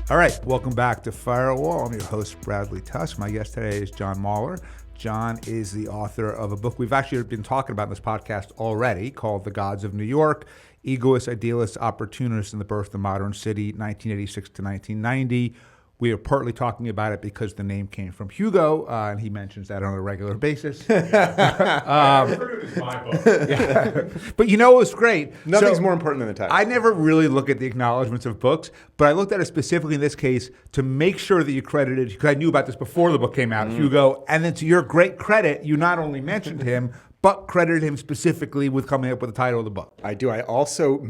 All right, welcome back to Firewall. I'm your host, Bradley Tusk. My guest today is John Mahler. John is the author of a book we've actually been talking about in this podcast already called The Gods of New York, Egoists, Idealists, Opportunists in the Birth of the Modern City, 1986 to 1990. We are partly talking about it because the name came from Hugo, and he mentions that on a regular basis. I refer to it as my book. Yeah. But you know what's great? Nothing's more important than the title. I never really look at the acknowledgments of books, but I looked at it specifically in this case to make sure that you credited, because I knew about this before the book came out, Hugo, and then to your great credit, you not only mentioned him, but credited him specifically with coming up with the title of the book. I do. I also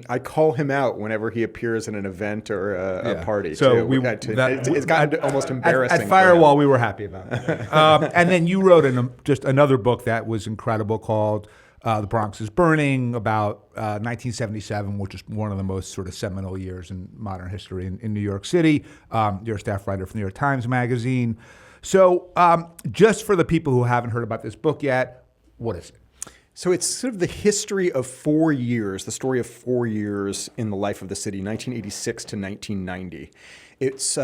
I call him out whenever he appears in an event or a party. So too. It's gotten almost embarrassing. At Firewall, we were happy about it. And then you wrote just another book that was incredible called The Bronx is Burning, about 1977, which is one of the most sort of seminal years in modern history in New York City. You're a staff writer for the New York Times Magazine. So just for the people who haven't heard about this book yet, what is it? So it's sort of the history of 4 years, the story of 4 years in the life of the city, 1986 to 1990. It's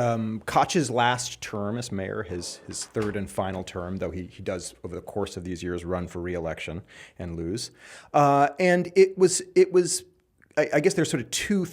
Koch's last term as mayor, his third and final term, though he does, over the course of these years, run for re-election and lose. And it was. I guess there's sort of two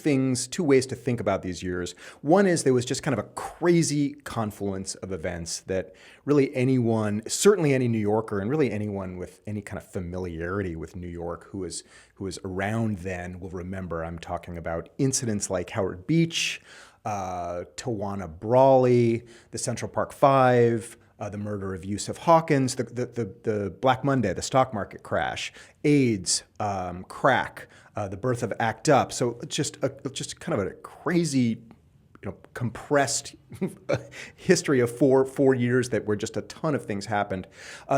ways to think about these years. One is there was just kind of a crazy confluence of events that really anyone, certainly any New Yorker, and really anyone with any kind of familiarity with New York who was around then will remember. I'm talking about incidents like Howard Beach, Tawana Brawley, the Central Park Five, the murder of Yusuf Hawkins, the Black Monday, the stock market crash, AIDS, crack, the birth of ACT UP. So just kind of a crazy, compressed history of four years that where just a ton of things happened.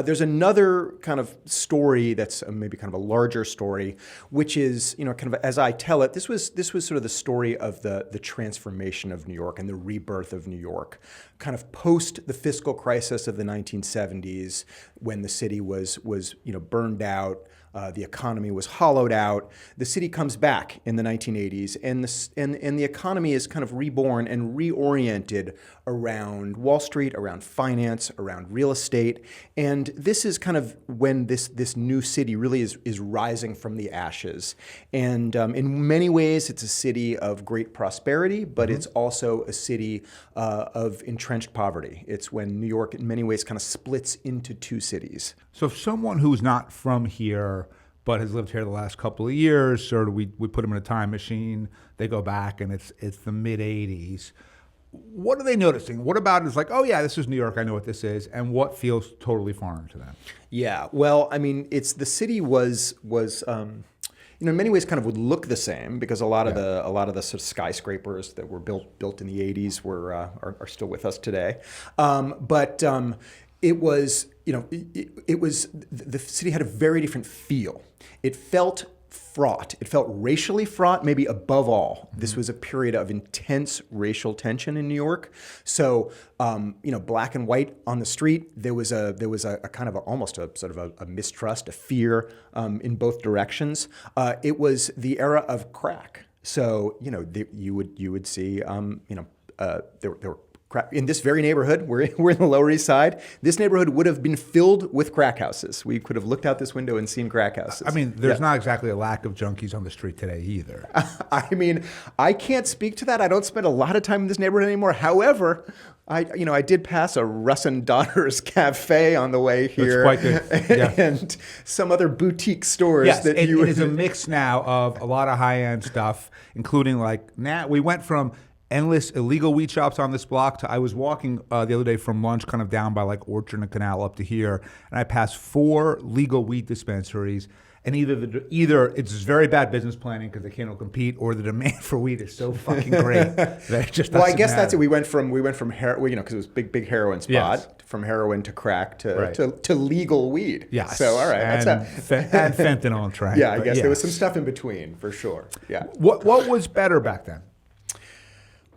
There's another kind of story that's maybe kind of a larger story, which is, kind of as I tell it, this was sort of the story of the transformation of New York and the rebirth of New York, kind of post the fiscal crisis of the 1970s when the city was burned out. The economy was hollowed out. The city comes back in the 1980s, and the economy is kind of reborn and reoriented around Wall Street, around finance, around real estate. And this is kind of when this new city really is rising from the ashes. And in many ways, it's a city of great prosperity, but it's also a city of entrenched poverty. It's when New York, in many ways, kind of splits into two cities. So if someone who's not from here but has lived here the last couple of years, sort of we put them in a time machine, they go back and it's the mid-'80s. What are they noticing? What about it is like, oh yeah, this is New York, I know what this is, and what feels totally foreign to them? Yeah, well, I mean, the city was in many ways kind of would look the same because a lot of the sort of skyscrapers that were built in the 80s are still with us today. But it was, the city had a very different feel. It felt fraught. It felt racially fraught, maybe above all. This was a period of intense racial tension in New York. So, black and white on the street, there was a kind of almost a sort of a mistrust, a fear in both directions. It was the era of crack. So, you would see, there were in this very neighborhood, we're in the Lower East Side, this neighborhood would have been filled with crack houses. We could have looked out this window and seen crack houses. I mean, there's not exactly a lack of junkies on the street today either. I mean, I can't speak to that. I don't spend a lot of time in this neighborhood anymore. However, I did pass a Russ and Daughters cafe on the way here. That's quite good. Yeah. And some other boutique stores. Yes, it is a mix now of a lot of high-end stuff, including now we went from endless illegal weed shops on this block I was walking the other day from lunch kind of down by Orchard and Canal up to here, and I passed 4 legal weed dispensaries, and either it's very bad business planning because they can't compete, or the demand for weed is so fucking great that it just doesn't Well, I guess matter. that's it. We went from heroin, because it was big heroin spot, Yes. from heroin to crack to legal weed. Yes. So all right, and fentanyl and train. Yeah, I guess there was some stuff in between for sure. Yeah. What was better back then?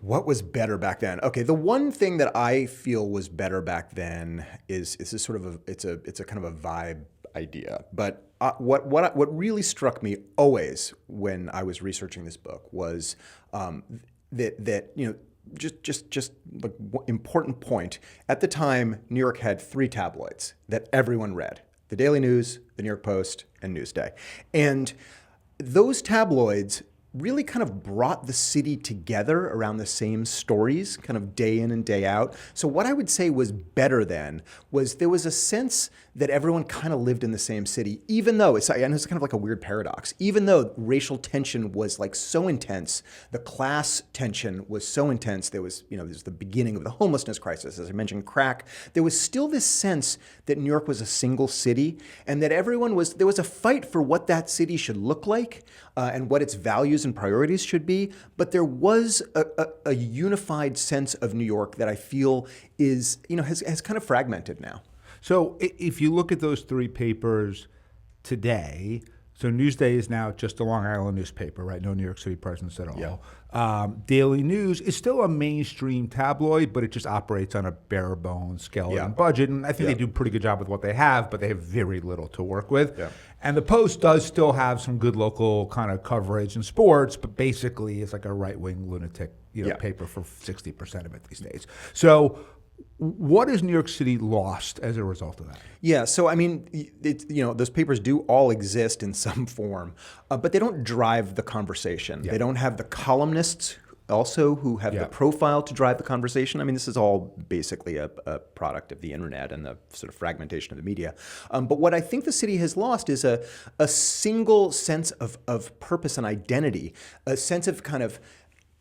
What was better back then? Okay, the one thing that I feel was better back then is this sort of it's a kind of a vibe idea. But what really struck me always when I was researching this book was that just like important point. At the time, New York had 3 tabloids that everyone read: the Daily News, the New York Post, and Newsday. And those tabloids really kind of brought the city together around the same stories, kind of day in and day out. So what I would say was better then was there was a sense that everyone kind of lived in the same city, even though it's kind of like a weird paradox. Even though racial tension was like so intense, the class tension was so intense. There was the beginning of the homelessness crisis, as I mentioned, crack. There was still this sense that New York was a single city, and that there was a fight for what that city should look like and what its values and priorities should be. But there was a unified sense of New York that I feel has kind of fragmented now. So if you look at those 3 papers today, so Newsday is now just a Long Island newspaper, right? No New York City presence at all. Yeah. Daily News is still a mainstream tabloid, but it just operates on a bare bones skeleton budget. And I think they do a pretty good job with what they have, but they have very little to work with. Yeah. And the Post does still have some good local kind of coverage in sports, but basically it's like a right-wing lunatic paper for 60% of it these days. So what has New York City lost as a result of that? Yeah, so I mean, those papers do all exist in some form, but they don't drive the conversation. Yeah. They don't have the columnists also who have the profile to drive the conversation. I mean, this is all basically a product of the internet and the sort of fragmentation of the media. But what I think the city has lost is a single sense of purpose and identity, a sense of kind of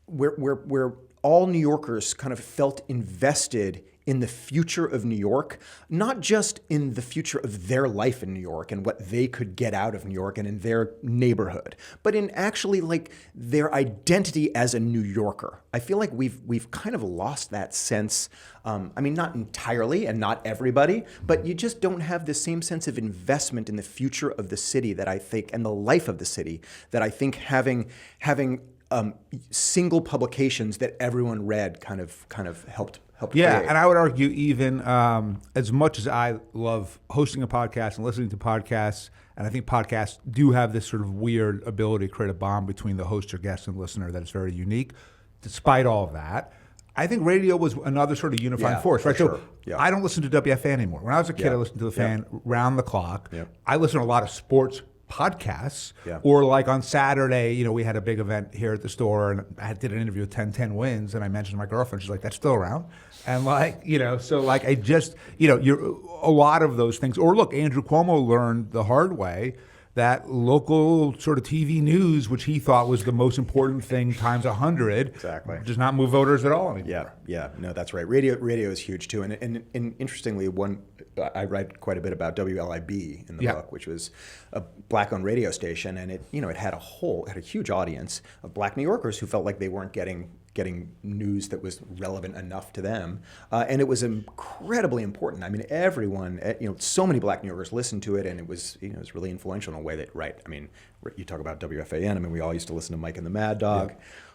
where all New Yorkers kind of felt invested in the future of New York, not just in the future of their life in New York and what they could get out of New York and in their neighborhood, but in actually like their identity as a New Yorker. I feel like we've kind of lost that sense. I mean, not entirely and not everybody, but you just don't have the same sense of investment in the future of the city that I think, and the life of the city, that I think having single publications that everyone read kind of helped yeah, create. And I would argue even as much as I love hosting a podcast and listening to podcasts, and I think podcasts do have this sort of weird ability to create a bond between the host or guest and listener that is very unique. Despite all of that, I think radio was another sort of unifying force, right? Sure. So I don't listen to WFAN anymore. When I was a kid, I listened to the fan round the clock. Yeah. I listen to a lot of sports podcasts, or like on Saturday, we had a big event here at the store, and I did an interview with 10 Wins, and I mentioned my girlfriend. She's like, "That's still around," and so I just, you're a lot of those things. Or look, Andrew Cuomo learned the hard way that local sort of TV news, which he thought was the most important thing times 100, exactly, does not move voters at all anymore. Yeah, no, that's right. Radio is huge too, and interestingly, I write quite a bit about WLIB in the book, which was a black-owned radio station, and it had a huge audience of Black New Yorkers who felt like they weren't getting news that was relevant enough to them, and it was incredibly important. I mean, everyone, so many Black New Yorkers listened to it, and it was really influential in a way that, right? I mean, you talk about WFAN. I mean, we all used to listen to Mike and the Mad Dog.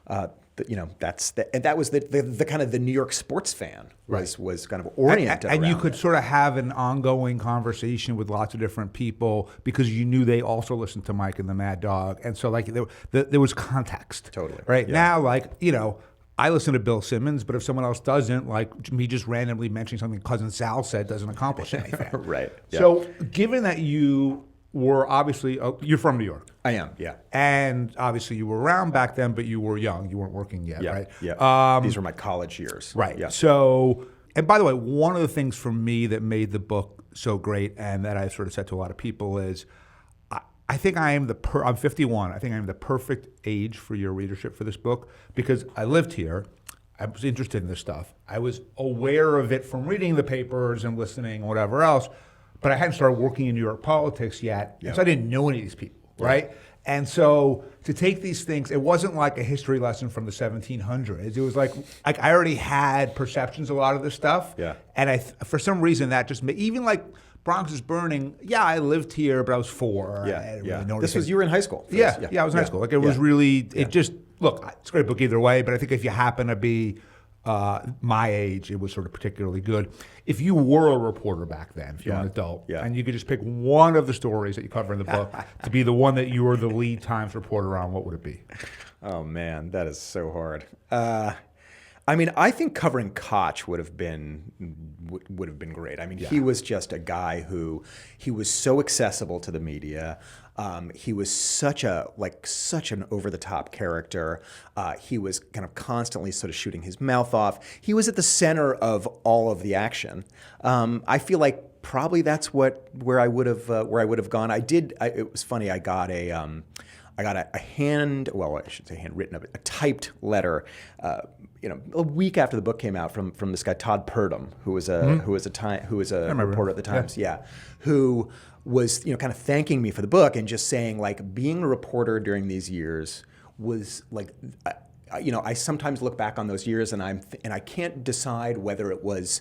Yeah. That was the kind of the New York sports fan was kind of oriented and around you could it. sort of have an ongoing conversation with lots of different people because you knew they also listened to Mike and the Mad Dog, and so like there was context. Totally. Right. Now, I listen to Bill Simmons, but if someone else doesn't, like me just randomly mentioning something Cousin Sal said doesn't accomplish anything. Right. Yeah. So given that you were obviously, you're from New York. I am, yeah. And obviously you were around back then, but you were young. You weren't working yet, right? Yeah. These were my college years. Right. Yeah. So, and by the way, one of the things for me that made the book so great, and that I sort of said to a lot of people, is I think I'm 51. I think I'm the perfect age for your readership for this book because I lived here. I was interested in this stuff. I was aware of it from reading the papers and listening and whatever else, but I hadn't started working in New York politics yet, so I didn't know any of these people, right? And so to take these things, it wasn't like a history lesson from the 1700s. It was like I already had perceptions of a lot of this stuff, and for some reason that just made, even like Bronx is Burning. Yeah, I lived here, but I was 4. You were in high school. I was in high school. Like it was really, it just, look, it's a great book either way, but I think if you happen to be my age, it was sort of particularly good. If you were a reporter back then, if you're an adult, and you could just pick one of the stories that you cover in the book to be the one that you were the lead Times reporter on, what would it be? Oh man, that is so hard. I mean, I think covering Koch would have been great. I mean, he was just a guy who he was so accessible to the media. He was such an over the top character. He was kind of constantly sort of shooting his mouth off. He was at the center of all of the action. I feel like probably that's where I would have gone. It was funny. I got a handwritten, a typed letter, a week after the book came out from this guy Todd Purdom, who was a reporter at the Times, who was kind of thanking me for the book and just saying like being a reporter during these years was like. I sometimes look back on those years and I can't decide whether it was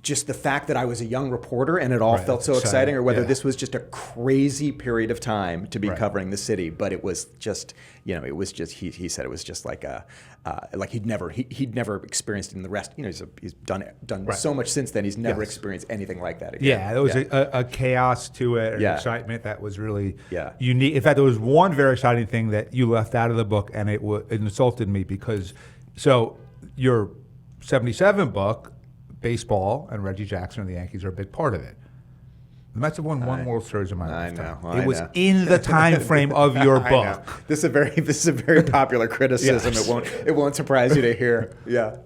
just the fact that I was a young reporter and it all felt so exciting, or whether this was just a crazy period of time to be covering the city. But it was just, he said it was just like he'd never experienced it in the rest. He's done so much since then. He's never experienced anything like that again. Yeah, there was a chaos to it, an excitement that was really unique. In fact, there was one very exciting thing that you left out of the book, and it insulted me because, your 77 book, baseball and Reggie Jackson and the Yankees are a big part of it. The Mets have won one World Series in my lifetime. I it was know. in the time frame of your book. This is a very popular criticism. Yes. It won't surprise you to hear. Yeah.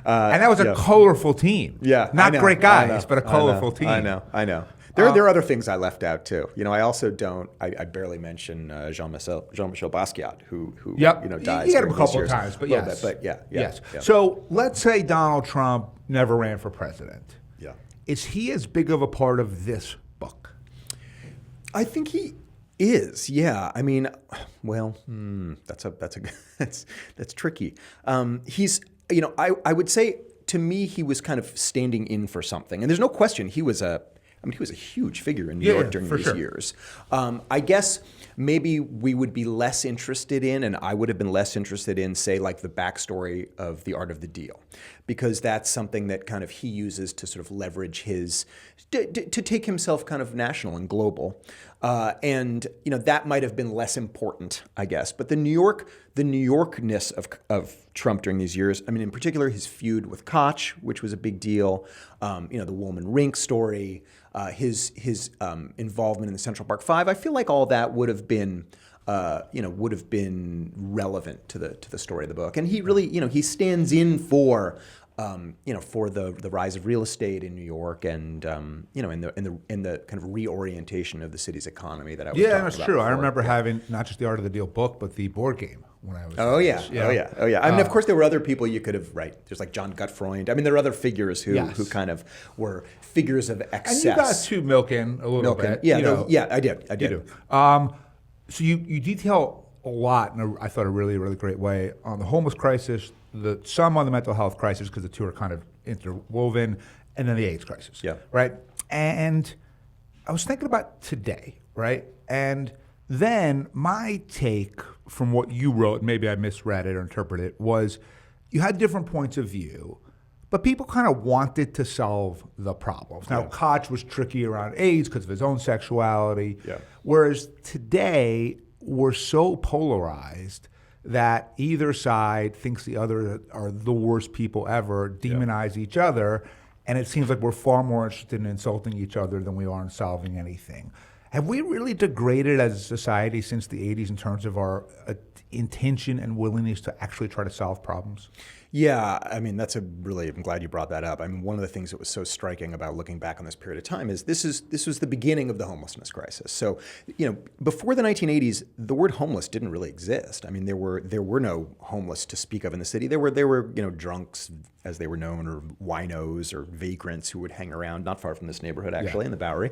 And that was a colorful team. Yeah. Not great guys, but a colorful team. I know. There are other things I left out too. I also don't. I barely mention Jean-Michel Basquiat, who dies. He had him a during these couple of years. times, but A little yes. bit, but yes. Yeah. So let's say Donald Trump never ran for president. Yeah. Is he as big of a part of this book? I think he is. Yeah. I mean, well, that's tricky. He's. I would say to me he was kind of standing in for something, and there's no question he was a huge figure in New York during these years. I guess maybe we would be less interested in, and I would have been less interested in, say, like the backstory of The Art of the Deal, because that's something that kind of he uses to sort of leverage to take himself kind of national and global. And that might have been less important, I guess. But the New Yorkness of Trump during these years, I mean, in particular, his feud with Koch, which was a big deal, the Woolman Rink story, his involvement in the Central Park Five, I feel like all that would have been relevant to the story of the book. And he really, he stands in for the rise of real estate in New York, and in the kind of reorientation of the city's economy that I was talking about. Yeah, that's true. Before. I remember having not just the Art of the Deal book, but the board game when I was. Oh yeah. I mean, of course, there were other people you could have There's like John Gutfreund. I mean, there are other figures who kind of were figures of excess. And you got to milk in a little bit. Yeah, I did. You do. So you detail a lot in I thought a really, really great way on the homeless crisis, some on the mental health crisis, because the two are kind of interwoven, and then the AIDS crisis. Yeah. Right. And I was thinking about today, right? And then my take from what you wrote, maybe I misread it or interpreted it, was you had different points of view, but people kind of wanted to solve the problems. Now, Koch was tricky around AIDS because of his own sexuality, whereas today we're so polarized that either side thinks the other are the worst people ever, demonize each other, and it seems like we're far more interested in insulting each other than we are in solving anything. Have we really degraded as a society since the 80s in terms of our intention and willingness to actually try to solve problems? Yeah, I mean, I'm glad you brought that up. I mean, one of the things that was so striking about looking back on this period of time is this was the beginning of the homelessness crisis. So, before the 1980s, the word homeless didn't really exist. I mean, there were no homeless to speak of in the city. There were drunks, as they were known, or winos or vagrants who would hang around not far from this neighborhood, actually, in the Bowery.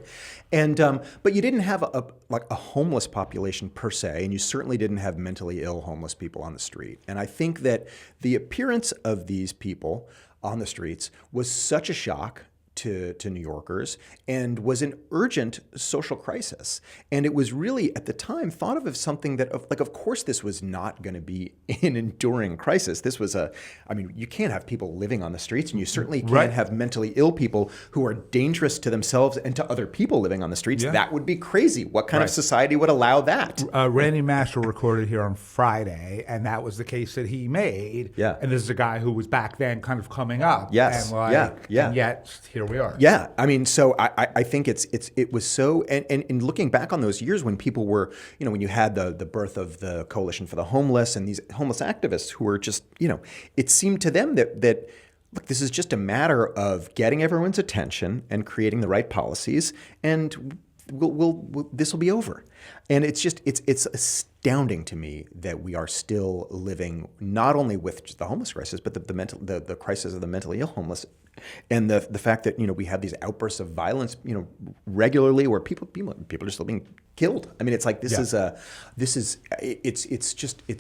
And but you didn't have a homeless population per se, and you certainly didn't have mentally ill homeless people on the street. And I think that the appearance of these people on the streets was such a shock to New Yorkers and was an urgent social crisis. And it was really, at the time, thought of as something that, of course, this was not going to be an enduring crisis. This was you can't have people living on the streets, and you certainly can't have mentally ill people who are dangerous to themselves and to other people living on the streets. Yeah. That would be crazy. What kind of society would allow that? Randy Marshall recorded here on Friday, and that was the case that he made. Yeah. And this is a guy who was back then kind of coming up. Yes. And and yet here we are. Yeah, I mean, so I think it was so, and in looking back on those years when people were, when you had the birth of the Coalition for the Homeless and these homeless activists who were just, it seemed to them that look, this is just a matter of getting everyone's attention and creating the right policies, and this will be over. And it's astounding to me that we are still living not only with just the homeless crisis, but the crisis of the mentally ill homeless, and the fact that we have these outbursts of violence regularly where people are still being killed. I mean, it's like it's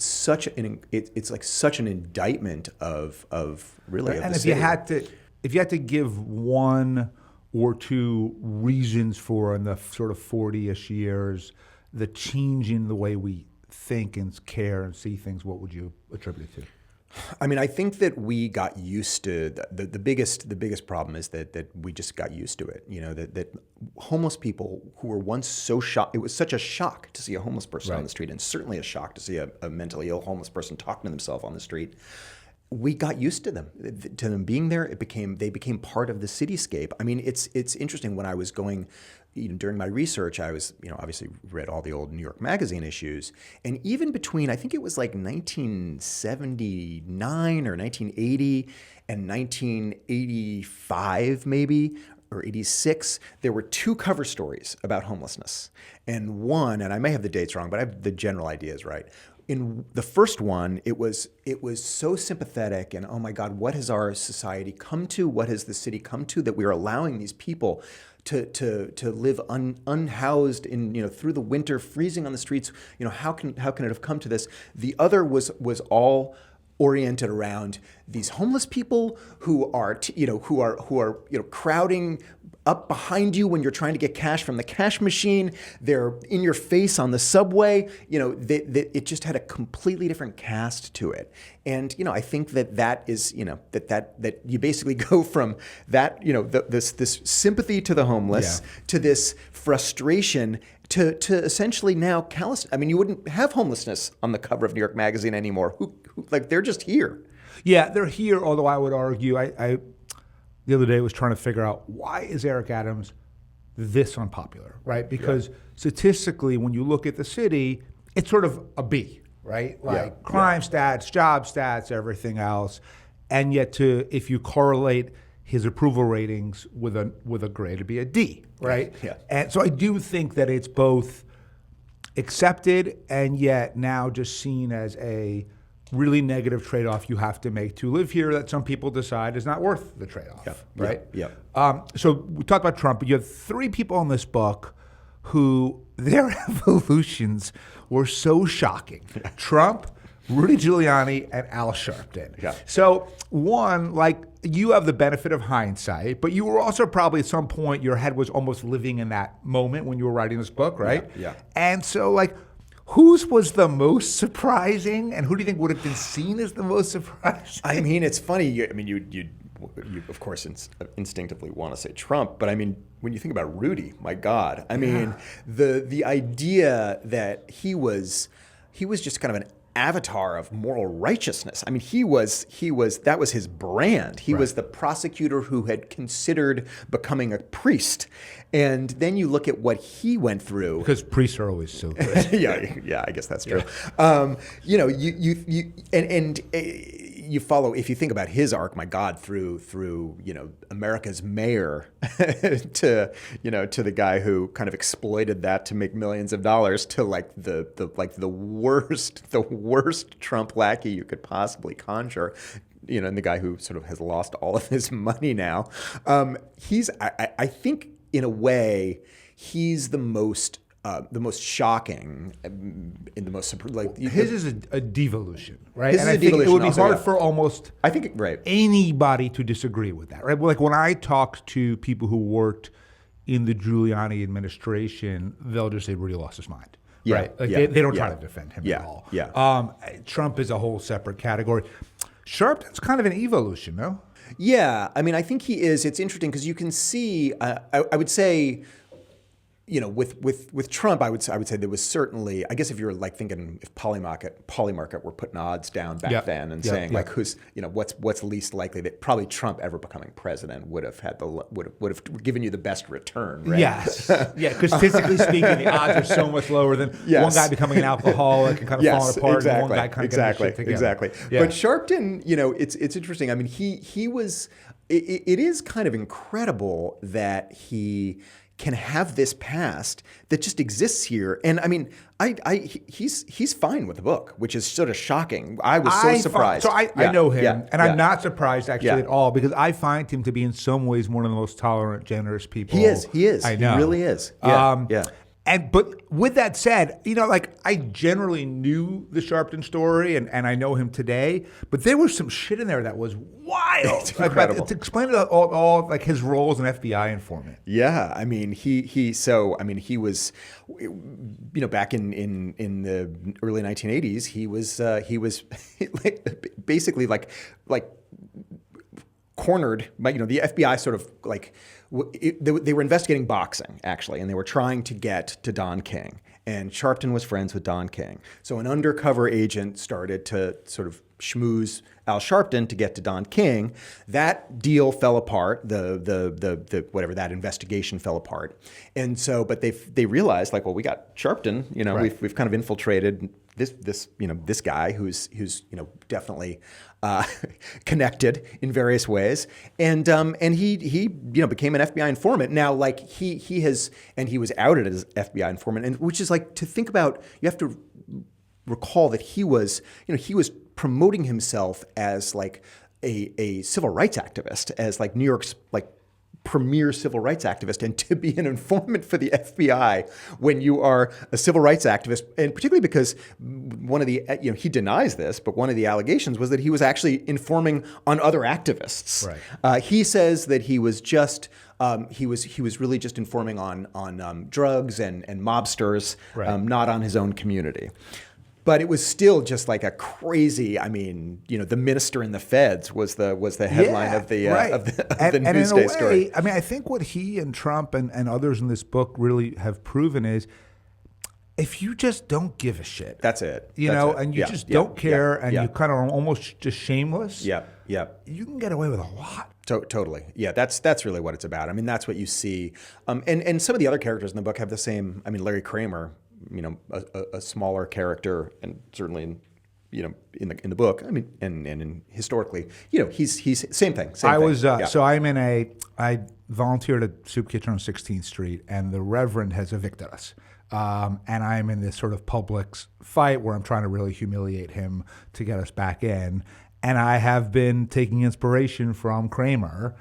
such an indictment of really. And if you had to give one or two reasons for, in the sort of 40-ish years, the change in the way we think and care and see things, what would you attribute it to? I mean, I think that we got used to the biggest problem is that we just got used to it. That homeless people who were once so shocked, it was such a shock to see a homeless person on the street, and certainly a shock to see a mentally ill homeless person talking to themselves on the street. We got used to them being there. They became part of the cityscape. I mean, it's interesting. When I was going, during my research, I was, obviously read all the old New York Magazine issues, and even between, I think it was like 1979 or 1980 and 1985 maybe, or 86, there were two cover stories about homelessness. And one, and I may have the dates wrong, but I have the general ideas right. In the first one, it was so sympathetic, and oh my God, what has our society come to? What has the city come to that we are allowing these people to live unhoused in through the winter, freezing on the streets? How can it have come to this? The other was all oriented around these homeless people who are crowding up behind you when you're trying to get cash from the cash machine. They're in your face on the subway. It just had a completely different cast to it. And I think that is that you basically go from that this sympathy to the homeless to this frustration to essentially now callous. I mean, you wouldn't have homelessness on the cover of New York Magazine anymore. Who they're just here. Yeah, they're here. Although I would argue, I the other day was trying to figure out, why is Eric Adams this unpopular, right? Because statistically, when you look at the city, it's sort of a B, right? Like crime stats, job stats, everything else. And yet if you correlate his approval ratings with a grade, it'd be a D, right? Yeah. And so I do think that it's both accepted and yet now just seen as a really negative trade-off you have to make to live here that some people decide is not worth the trade-off, right? Yeah. So we talked about Trump, but you have three people in this book who their evolutions were so shocking. Trump, Rudy Giuliani, and Al Sharpton. Yeah. So one, you have the benefit of hindsight, but you were also probably at some point, your head was almost living in that moment when you were writing this book, right? Yeah. And so whose was the most surprising, and who do you think would have been seen as the most surprising? I mean, it's funny. You of course instinctively want to say Trump, but I mean, when you think about Rudy, my God, I mean, the idea that he was just kind of an avatar of moral righteousness. I mean, that was his brand. He was the prosecutor who had considered becoming a priest. And then you look at what he went through. Because priests are always so good. yeah, I guess that's true. You follow, if you think about his arc, my God, through America's mayor to the guy who kind of exploited that to make millions of dollars, to the worst Trump lackey you could possibly conjure, and the guy who sort of has lost all of his money now. I think in a way he's the most the most shocking, in the most like His is a devolution, right? His and is I a think it devolution would be also, hard yeah. for almost I think right. anybody to disagree with that, right? Like when I talk to people who worked in the Giuliani administration, they'll just say Rudy lost his mind. Yeah, Right? Like yeah, they don't try yeah. to defend him Yeah, at all. yeah. Trump is a whole separate category. Sharpton's kind of an evolution, no? Yeah, I mean, I think he is. It's interesting because you can see. I would say, with Trump, I would say there was certainly. I guess if you're like thinking if Polymarket were putting odds down back then and saying like who's what's least likely that probably Trump ever becoming president would have given you the best return. Right? Yes. Yeah, because statistically speaking, the odds are so much lower than one guy becoming an alcoholic and kind of falling apart, and one guy kind of getting his shit together. Exactly. Yeah. But Sharpton, it's interesting. I mean, he was. It is kind of incredible that he can have this past that just exists here. And I mean, he's fine with the book, which is sort of shocking. I was so surprised. I know him, and I'm not surprised actually Yeah. at all because I find him to be in some ways one of the most tolerant, generous people. He is. I know. He really is. Yeah. But with that said, like I generally knew the Sharpton story, and I know him today. But there was some shit in there that was wild. It's incredible. To explain all like his role as an FBI informant. Yeah, I mean he was, back in the early 1980s, he was like, basically like cornered by the FBI sort of like they were investigating boxing actually, and they were trying to get to Don King, and Sharpton was friends with Don King, so an undercover agent started to sort of schmooze Al Sharpton to get to Don King. That deal fell apart. The whatever that investigation fell apart, and so but they realized like, well, we got Sharpton. Right. We've kind of infiltrated this guy who's definitely connected in various ways, and he became an FBI informant. Now, like he was outed as FBI informant, and which is like to think about. You have to recall that he was promoting himself as like a civil rights activist, as like New York's like premier civil rights activist, and to be an informant for the FBI when you are a civil rights activist, and particularly because one of the he denies this, but one of the allegations was that he was actually informing on other activists. Right. He says that he was just he was really just informing on drugs and mobsters, Right. Not on his own community. But it was still just like a crazy. I mean, the minister in the feds was the headline of the right. of the and Newsday in a way, story. I mean, I think what he and Trump and others in this book really have proven is if you just don't give a shit, That's it. and you just don't care, and yeah. you kind of almost just shameless, Yeah. you can get away with a lot. Totally. Yeah, that's really what it's about. I mean, that's what you see. And some of the other characters in the book have the same. I mean, Larry Kramer, a smaller character, and certainly in the book. I mean, and historically, he's same thing. So I volunteered at Soup Kitchen on 16th Street, and the Reverend has evicted us. And I'm in this sort of public fight where I'm trying to really humiliate him to get us back in. And I have been taking inspiration from Kramer,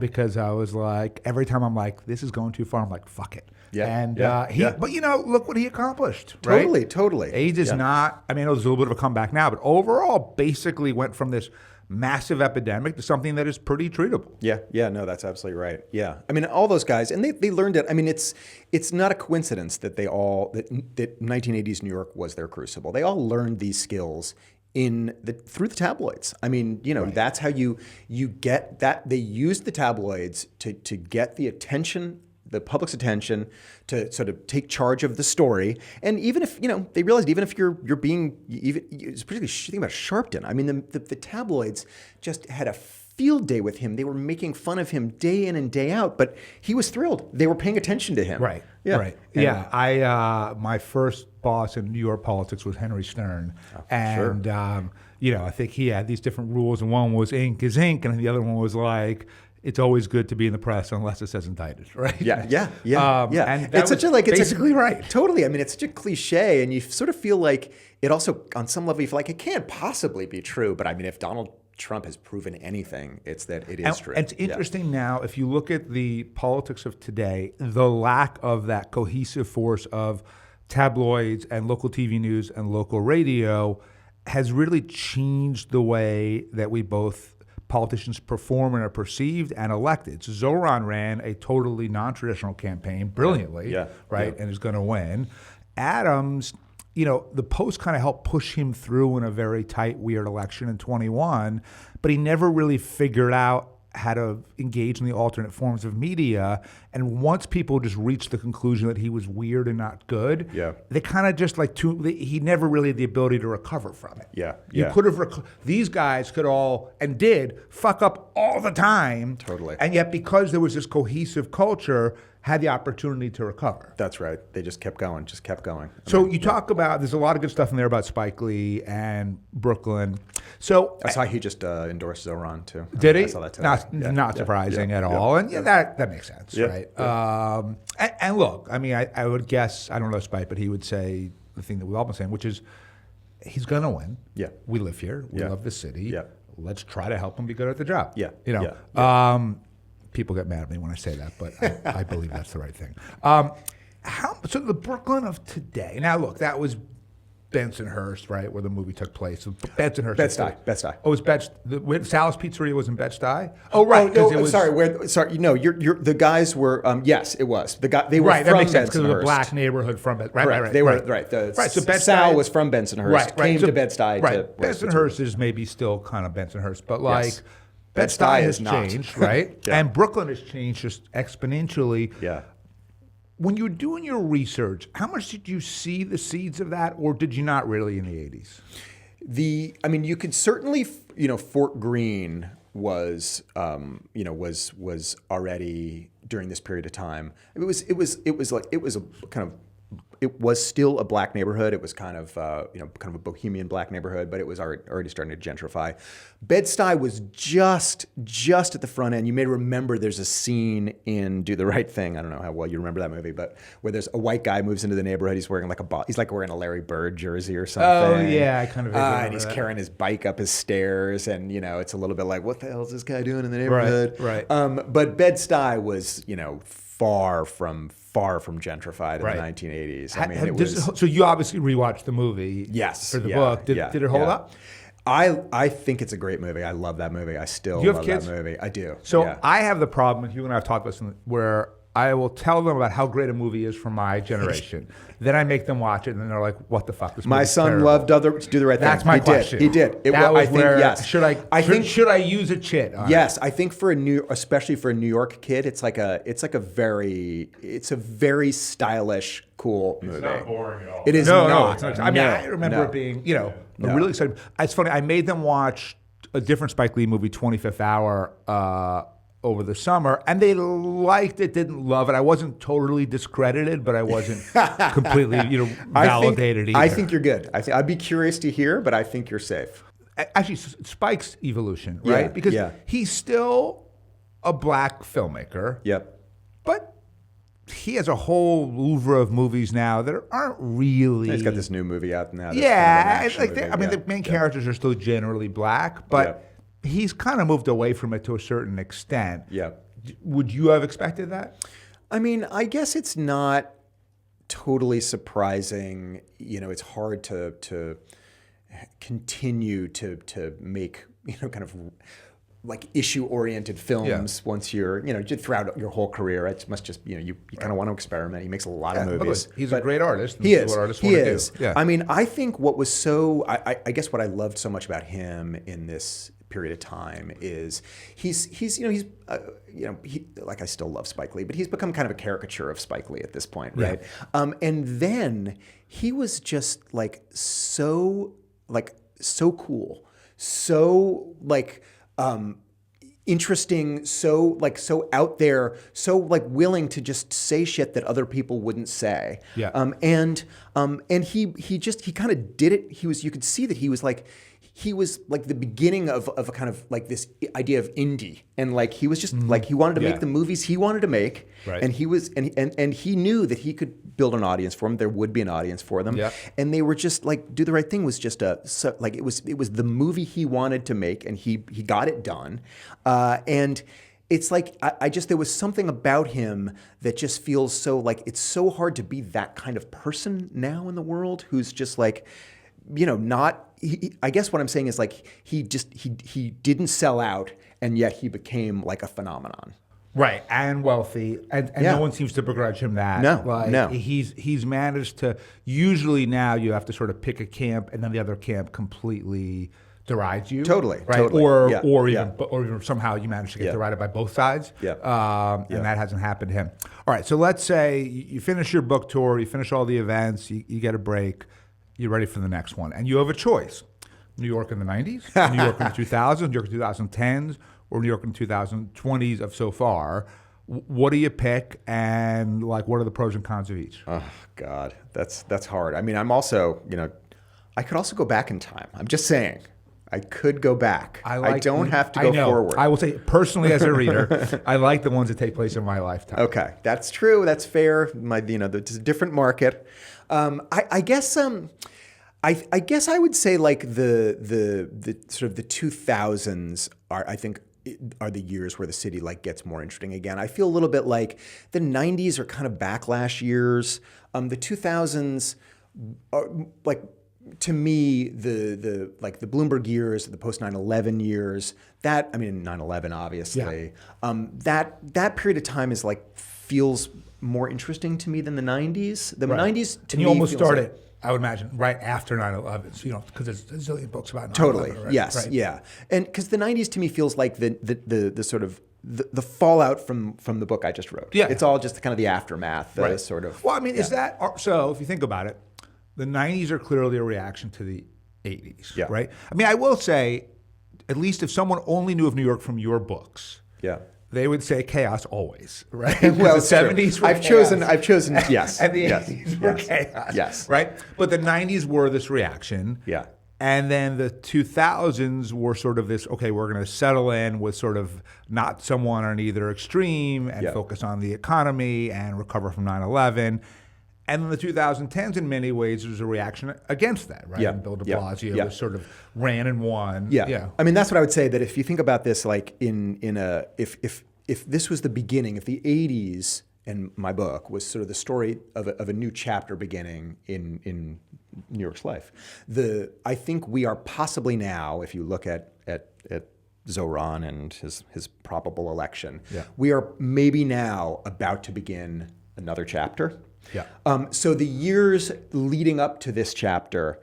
because I was like, every time I'm like, this is going too far, I'm like, fuck it. But look what he accomplished. Right? Totally. AIDS is not. I mean, there's a little bit of a comeback now, but overall, basically went from this massive epidemic to something that is pretty treatable. Yeah, no, that's absolutely right. Yeah, I mean, all those guys, and they learned it. I mean, it's not a coincidence that that 1980s New York was their crucible. They all learned these skills through the tabloids. I mean, right. That's how you get that. They used the tabloids to get the attention, the public's attention, to sort of take charge of the story. And even if they realized, even if you're being, particularly thinking about Sharpton. I mean, the tabloids just had a field day with him. They were making fun of him day in and day out, but he was thrilled. They were paying attention to him. Right. Yeah. Right. I my first boss in New York politics was Henry Stern, and I think he had these different rules, and one was ink is ink, and the other one was like, it's always good to be in the press unless it says indicted, right? Yeah. And that it's basically right. Totally. I mean, it's such a cliche, and you sort of feel like it also, on some level, you feel like it can't possibly be true. But I mean, if Donald Trump has proven anything, it's that it is true. And it's interesting now, if you look at the politics of today, the lack of that cohesive force of tabloids and local TV news and local radio has really changed the way that we both politicians perform and are perceived and elected. So Zoran ran a totally non-traditional campaign brilliantly, right, and is going to win. Adams, the Post kind of helped push him through in a very tight, weird election in 21, but he never really figured out how to engage in the alternate forms of media. And once people just reached the conclusion that he was weird and not good, they kind of just he never really had the ability to recover from it. You could have, these guys could all, and did, fuck up all the time. Totally. And yet because there was this cohesive culture, had the opportunity to recover. That's right. They just kept going, So you talk about, there's a lot of good stuff in there about Spike Lee and Brooklyn. So I saw he just endorsed Zoran too. Did he? I saw that today. Not surprising at all. And that makes sense, right? And look, I mean, I would guess, I don't know Spike, but he would say the thing that we've all been saying, which is he's going to win. We live here. We love the city. Let's try to help him be good at the job. People get mad at me when I say that, but I believe that's the right thing. So the Brooklyn of today. Now, look, that was Bensonhurst, right, where the movie took place. So Bensonhurst. Bed-Stuy. Oh, it was Sal's Pizzeria was in Bed-Stuy? Oh, right. The guys were, yes, it was. They were right, from that makes sense, Bensonhurst. because it was a black neighborhood from Bed-Stuy. Right. They were, right. So Sal was from Bensonhurst, came to Bed-Stuy. Right. Bensonhurst is maybe still kind of Bensonhurst, but Bed-Stuy has changed, right? And Brooklyn has changed just exponentially. When you were doing your research, how much did you see the seeds of that, or did you not really in the 80s? You could certainly, Fort Greene was already during this period of time. It was still a black neighborhood. It was kind of a bohemian black neighborhood, but it was already starting to gentrify. Bed-Stuy was just at the front end. You may remember there's a scene in Do the Right Thing. I don't know how well you remember that movie, but where there's a white guy moves into the neighborhood. He's wearing he's wearing a Larry Bird jersey or something. Oh yeah, I kind of remember and he's that. carrying his bike up his stairs, and it's a little bit like, what the hell is this guy doing in the neighborhood? Right. But Bed-Stuy was far from gentrified in the 1980s. It was. So you obviously rewatched the movie. Yes. For the book. Did it hold up? I think it's a great movie. I love that movie. I still love that movie. I do. So I have the problem, and you and I have talked about this, where I will tell them about how great a movie is from my generation. Then I make them watch it, and then they're like, "What the fuck?" My son loved Do the Right Thing. That's my question. He did. Yes. Should I use a chit? Yes, I think especially for a New York kid, it's a very stylish, cool movie. It's not boring at all. It is not. not. I mean, I remember it being, really excited. It's funny. I made them watch a different Spike Lee movie, 25th Hour, over the summer, and they liked it, didn't love it. I wasn't totally discredited, but I wasn't completely, validated either. I think you're good. I'd be curious to hear, but I think you're safe. Actually, Spike's evolution, right? Because he's still a black filmmaker. But he has a whole oeuvre of movies now that aren't really. He's got this new movie out now. The main characters are still generally black, but he's kind of moved away from it to a certain extent. Would you have expected that? I mean, I guess it's not totally surprising. It's hard to continue to make kind of like issue-oriented films once you're throughout your whole career. It must just you kind of want to experiment. He makes a lot of movies. He's a great artist. He is. What artists want to do. Yeah. I mean, I think what was I guess what I loved so much about him in this period of time is he's like, I still love Spike Lee, but he's become kind of a caricature of Spike Lee at this point, right? And then he was just so cool, so interesting, so out there, so willing to just say shit that other people wouldn't say. Yeah. And he kind of did it. You could see that he was the beginning of a kind of like this idea of indie, and like he was just like he wanted to make the movies he wanted to make, Right. and he was and he knew that he could build an audience for them. There would be an audience for them, and they were just like Do the Right Thing was just it was the movie he wanted to make, and he got it done, and. It's like I just there was something about him that just feels so like it's so hard to be that kind of person now in the world who's just like, not. I guess what I'm saying is like he didn't sell out, and yet he became like a phenomenon. Right, and wealthy, and no one seems to begrudge him that. No. He's managed to. Usually now you have to sort of pick a camp, and then the other camp completely derides you. Totally, right? totally. Or even somehow you manage to get derided by both sides. Yeah. And that hasn't happened to him. All right, so let's say you finish your book tour, you finish all the events, you get a break, you're ready for the next one, and you have a choice: New York in the '90s, New York in the 2000s, New York in the 2010s, or New York in the 2020s of so far. What do you pick, and like what are the pros and cons of each? Oh God, that's hard. I mean, I'm also I could also go back in time. I'm just saying. I could go back. I don't have to go forward. I will say, personally, as a reader, I like the ones that take place in my lifetime. Okay, that's true. That's fair. It's a different market. I guess I would say like the sort of the 2000s are the years where the city like gets more interesting again. I feel a little bit like the 90s are kind of backlash years. The 2000s are like. To me, the Bloomberg years, the post 9/11 years, 9/11 obviously, that period of time is like feels more interesting to me than the 90s. The 90s to and me you almost feels started, like, I would imagine, right after 9/11. So, because there's a zillion books about 9/11. Totally, Right? yes, Right. yeah, and because the 90s to me feels like the sort of the fallout from the book I just wrote. Yeah, it's all just kind of the aftermath, sort of. Well, I mean, is that so? If you think about it. The 90s are clearly a reaction to the 80s, right? I mean, I will say, at least if someone only knew of New York from your books, they would say chaos always, right? Well, the 70s were I've chosen, yes. And the 80s were chaos, yes. right? But the 90s were this reaction. Yeah. And then the 2000s were sort of this, okay, we're going to settle in with sort of not someone on either extreme and focus on the economy and recover from 9/11. And then the 2010s, in many ways, was a reaction against that, right? Yeah. And Bill de Blasio was sort of ran and won. Yeah. I mean, that's what I would say. That if you think about this, like if this was the beginning, if the 80s and my book was sort of the story of a new chapter beginning in New York's life, I think we are possibly now, if you look at Zoran and his probable election, we are maybe now about to begin another chapter. Yeah. So the years leading up to this chapter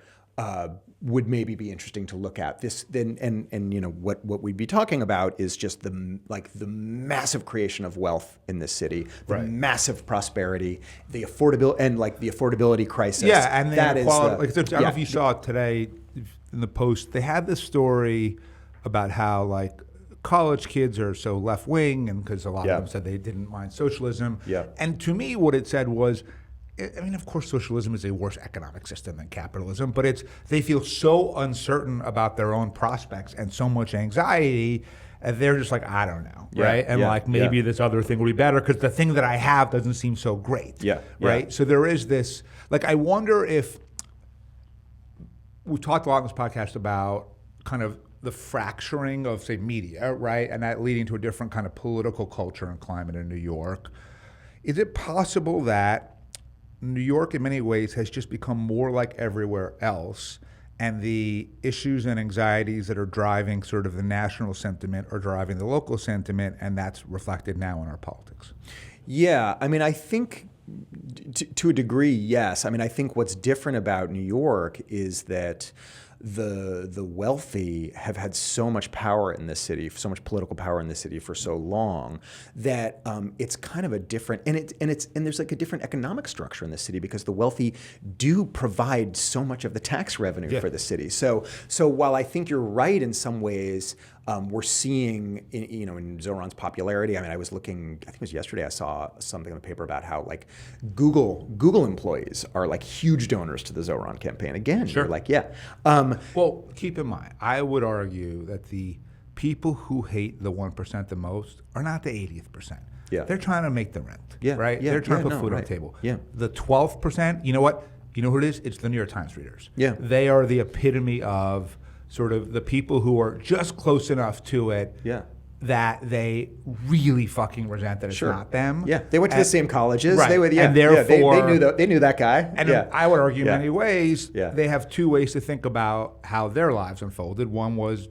would maybe be interesting to look at. What we'd be talking about is just the massive creation of wealth in this city, the massive prosperity, the affordability crisis. Yeah, and that the equality. I don't know if you saw it today in the Post. They had this story about how like college kids are so left wing, and because a lot of them said they didn't mind socialism. And to me, what it said was, I mean, of course, socialism is a worse economic system than capitalism, but they feel so uncertain about their own prospects and so much anxiety, and they're just like, I don't know, right? And maybe this other thing will be better because the thing that I have doesn't seem so great, right? So there is this, I wonder if we've talked a lot on this podcast about kind of the fracturing of, say, media, right? And that leading to a different kind of political culture and climate in New York. Is it possible that New York, in many ways, has just become more like everywhere else, and the issues and anxieties that are driving sort of the national sentiment are driving the local sentiment, and that's reflected now in our politics? Yeah, I mean, I think to a degree, yes. I mean, I think what's different about New York is that the wealthy have had so much power in this city, so much political power in this city for so long that it's kind of a different, and there's like a different economic structure in the city because the wealthy do provide so much of the tax revenue for the city. So while I think you're right in some ways, we're seeing, in Zoran's popularity. I mean, I was looking, I think it was yesterday, I saw something in the paper about how like Google employees are like huge donors to the Zoran campaign. Again, you're like, well, keep in mind, I would argue that the people who hate the 1% the most are not the 80th percent. Yeah. They're trying to make the rent. Yeah. Right? Yeah. They're trying to Yeah. put food on Right. the table. Yeah. The 12%, you know what? You know who it is? It's the New York Times readers. Yeah. They are the epitome of sort of the people who are just close enough to it that they really fucking resent that it's not them. Yeah, they went to the same colleges. Right. They would, and therefore, they knew that guy. And I would argue in many ways, Yeah. they have two ways to think about how their lives unfolded. One was,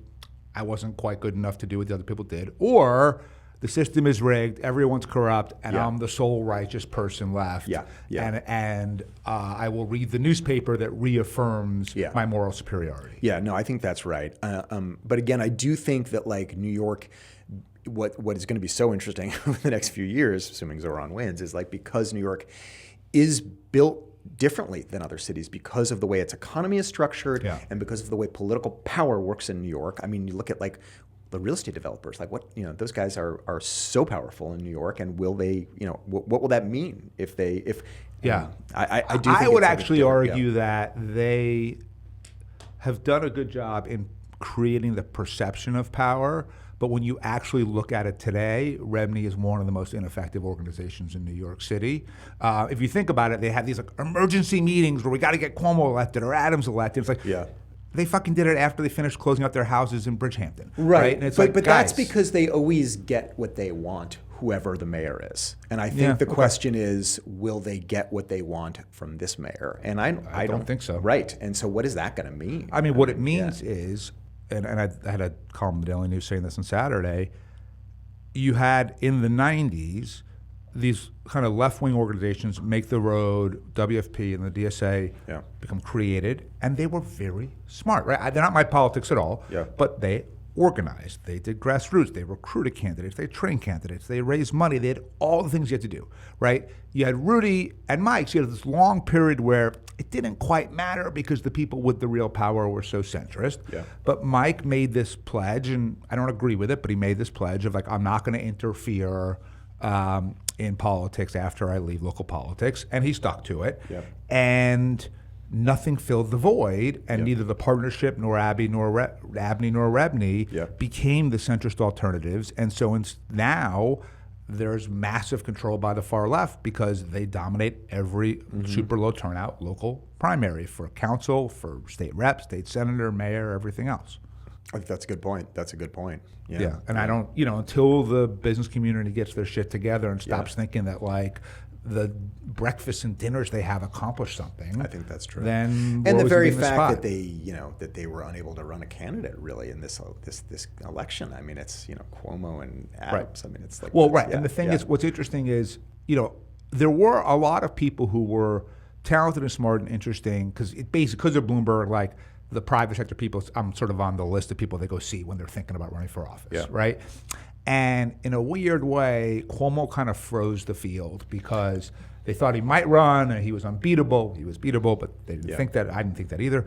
I wasn't quite good enough to do what the other people did. Or the system is rigged, everyone's corrupt, and I'm the sole righteous person left. And I will read the newspaper that reaffirms my moral superiority. Yeah, no, I think that's right. But again, I do think that like New York, what is going to be so interesting over the next few years, assuming Zoran wins, is like because New York is built differently than other cities because of the way its economy is structured and because of the way political power works in New York. I mean, you look at like the real estate developers, like those guys are so powerful in New York, and will they, what will that mean I do think I would actually argue that they have done a good job in creating the perception of power. But when you actually look at it today, REBNY is one of the most ineffective organizations in New York City. If you think about it, they have these like emergency meetings where we got to get Cuomo elected or Adams elected. It's like, they fucking did it after they finished closing out their houses in Bridgehampton. Right. And it's but guys, that's because they always get what they want, whoever the mayor is. And I think the question is, will they get what they want from this mayor? And I don't think so. Right. And so what is that going to mean? I mean, what it means is, and I had a column in the Daily News saying this on Saturday, you had in the 90s these kind of left-wing organizations, Make the Road, WFP, and the DSA become created, and they were very smart, right? They're not my politics at all, but they organized, they did grassroots, they recruited candidates, they trained candidates, they raised money, they had all the things you had to do, right? You had Rudy and Mike, so you had this long period where it didn't quite matter because the people with the real power were so centrist. But Mike made this pledge, and I don't agree with it, but he made this pledge of like, I'm not going to interfere in politics after I leave local politics, and he stuck to it. And nothing filled the void, and neither the partnership nor Abney nor REBNY became the centrist alternatives. And so now there's massive control by the far left because they dominate every super low turnout local primary for council, for state rep, state senator, mayor, everything else. I think that's a good point. And I don't, until the business community gets their shit together and stops thinking that like the breakfasts and dinners they have accomplish something. I think that's true. Then and the very fact that they were unable to run a candidate really in this election. I mean, it's Cuomo and Adams. I mean, it's like And the thing is, what's interesting is there were a lot of people who were talented and smart and interesting because of Bloomberg, like. The private sector people, I'm sort of on the list of people they go see when they're thinking about running for office, right? And in a weird way, Cuomo kind of froze the field because they thought he might run and he was unbeatable. He was beatable, but they didn't think that. I didn't think that either.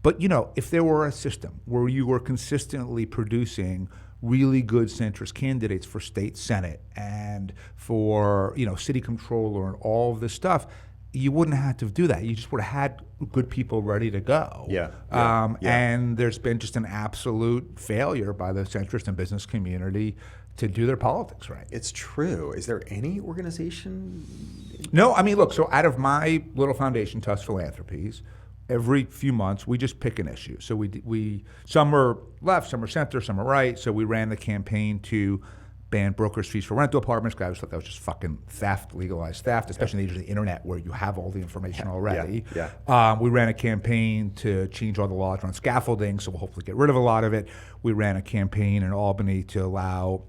But if there were a system where you were consistently producing really good centrist candidates for state senate and for city controller and all of this stuff, you wouldn't have to do that. You just would have had good people ready to go. And there's been just an absolute failure by the centrist and business community to do their politics right. It's true. Is there any organization? No, I mean, look, so out of my little foundation, Tusk Philanthropies, every few months we just pick an issue. So we some are left, some are center, some are right. So we ran the campaign to ban broker's fees for rental apartments because I always thought that was just fucking theft, legalized theft, especially in the age of the internet where you have all the information already. We ran a campaign to change all the laws around scaffolding, so we'll hopefully get rid of a lot of it. We ran a campaign in Albany to allow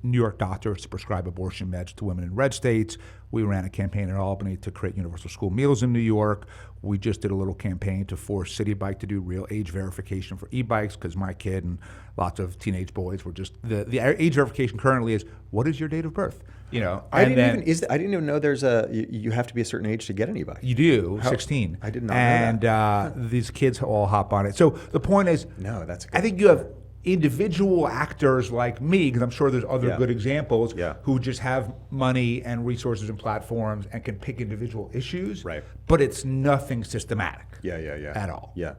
New York doctors to prescribe abortion meds to women in red states. We ran a campaign at Albany to create universal school meals in New York. We just did a little campaign to force City Bike to do real age verification for e-bikes because my kid and lots of teenage boys were just the age verification currently is what is your date of birth? I didn't even know there's you have to be a certain age to get an e-bike. You do, 16. I did not know that. And these kids all hop on it. So the point is, No, that's a good I think you have individual actors like me, because I'm sure there's other good examples, who just have money and resources and platforms and can pick individual issues. Right. But it's nothing systematic. At all. Yeah.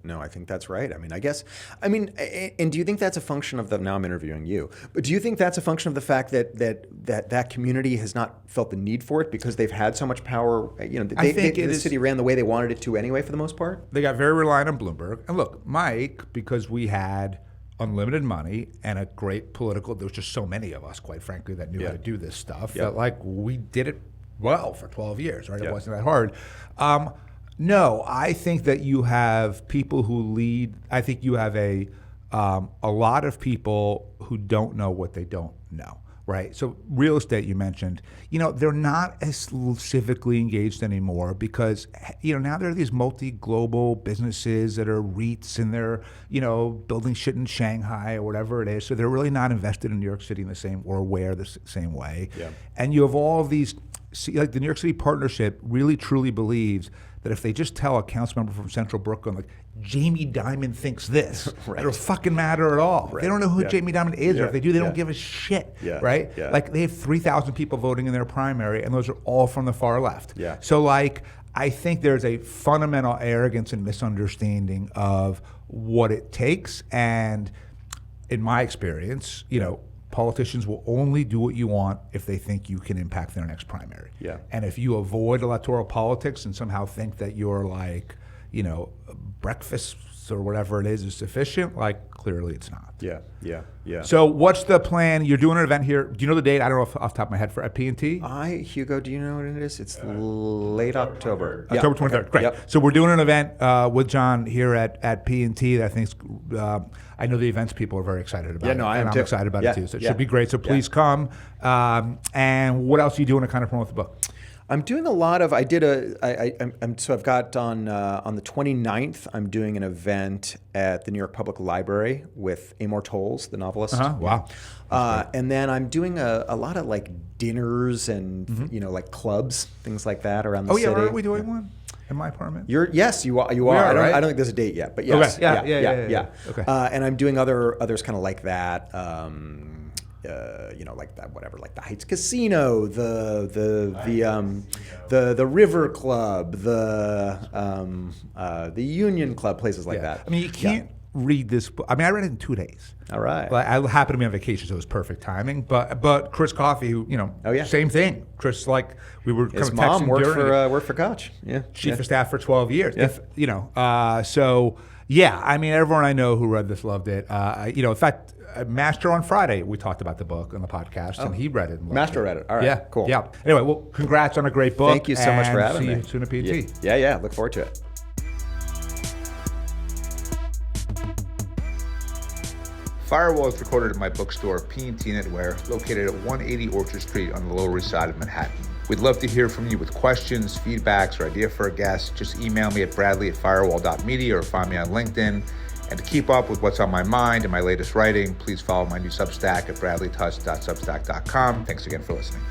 No, I think that's right. And do you think that's a function of now I'm interviewing you, but do you think that's a function of the fact that community has not felt the need for it because they've had so much power? The city ran the way they wanted it to anyway for the most part? They got very reliant on Bloomberg. And look, Mike, because we had unlimited money and a great political, there was just so many of us, quite frankly, that knew how to do this stuff. That like we did it well for 12 years, right? It wasn't that hard. No, I think that you have people who lead. I think you have a lot of people who don't know what they don't know, right? So real estate, you mentioned, they're not as civically engaged anymore because, now there are these multi-global businesses that are REITs and they're, building shit in Shanghai or whatever it is. So they're really not invested in New York City in the same or aware the same way. Yeah. And you have all of these, like the New York City Partnership really truly believes that if they just tell a council member from Central Brooklyn, like, Jamie Dimon thinks this, it don't fucking matter at all. Right. They don't know who Jamie Dimon is, or if they do, they don't give a shit, right? Yeah. Like, they have 3,000 people voting in their primary, and those are all from the far left. Yeah. So, like, I think there's a fundamental arrogance and misunderstanding of what it takes, and in my experience, politicians will only do what you want if they think you can impact their next primary. Yeah. And if you avoid electoral politics and somehow think that your breakfasts or whatever it is sufficient, like clearly it's not. Yeah. So what's the plan? You're doing an event here. Do you know the date? I don't know off the top of my head for at P&T. Hugo, do you know what it is? It's late October. October 23rd. Okay. Great. Yep. So we're doing an event with John here at P&T that I think I know the events people are very excited about. I'm excited about it too. So it should be great. So please come. And what else are you doing to kind of promote the book? I'm doing a lot of. I've got on the 29th. I'm doing an event at the New York Public Library with Amor Towles, the novelist. Wow. And then I'm doing a lot of like dinners and like clubs, things like that around the city. Are we doing one in my apartment? Yes, you are. I don't think there's a date yet, but yes. Okay. Yeah. Okay. And I'm doing others kind of like that. Like that, whatever, like the Heights Casino, the River Club, the Union Club, places like that. I mean, you can't read this book. I mean, I read it in 2 days. All right. But I happened to be on vacation, so it was perfect timing. But Chris Coffey, who same thing. Chris, like we were kind of texting worked for Koch. Yeah. Chief of staff for 12 years. Yeah. So yeah, I mean, everyone I know who read this loved it. In fact. Master on Friday, we talked about the book on the podcast, and he read it. Master read it. All right, cool. Yeah. Anyway, well, congrats on a great book. Thank you so much for having me. See you soon at PT. Yeah. Look forward to it. Firewall is recorded at my bookstore, P&T Knitwear, located at 180 Orchard Street on the Lower East Side of Manhattan. We'd love to hear from you with questions, feedbacks, or idea for a guest. Just email me at bradley@firewall.media or find me on LinkedIn. And to keep up with what's on my mind and my latest writing, please follow my new Substack at bradleytuss.substack.com. Thanks again for listening.